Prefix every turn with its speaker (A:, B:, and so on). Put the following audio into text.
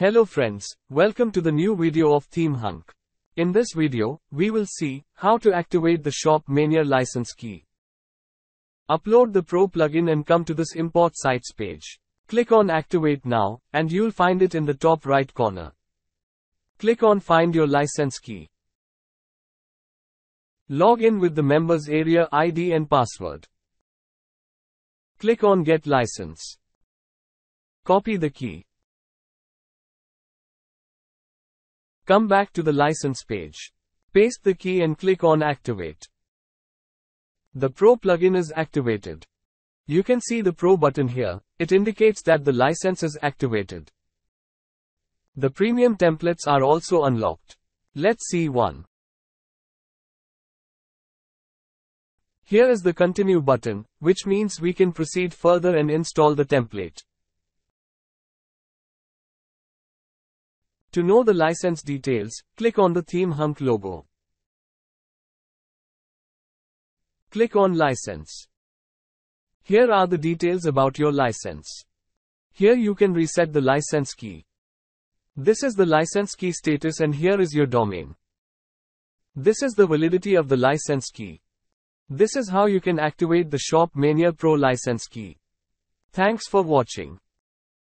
A: Hello friends, welcome to the new video of Theme Hunk. In this video, we will see how to activate the Shop Mania license key. Upload the Pro plugin and come to this Import Sites page. Click on Activate Now, and you'll find it in the top right corner. Click on Find Your License Key. Log in with the members area ID and password. Click on Get License. Copy the key. Come back to the license page. Paste the key and click on Activate. The Pro plugin is activated. You can see the Pro button here. It indicates that the license is activated. The premium templates are also unlocked. Let's see one. Here is the Continue button, which means we can proceed further and install the template. To know the license details, click on the Theme Hunk logo. Click on License. Here are the details about your license. Here you can reset the license key. This is the license key status and here is your domain. This is the validity of the license key. This is how you can activate the Shop Mania Pro license key. Thanks for watching.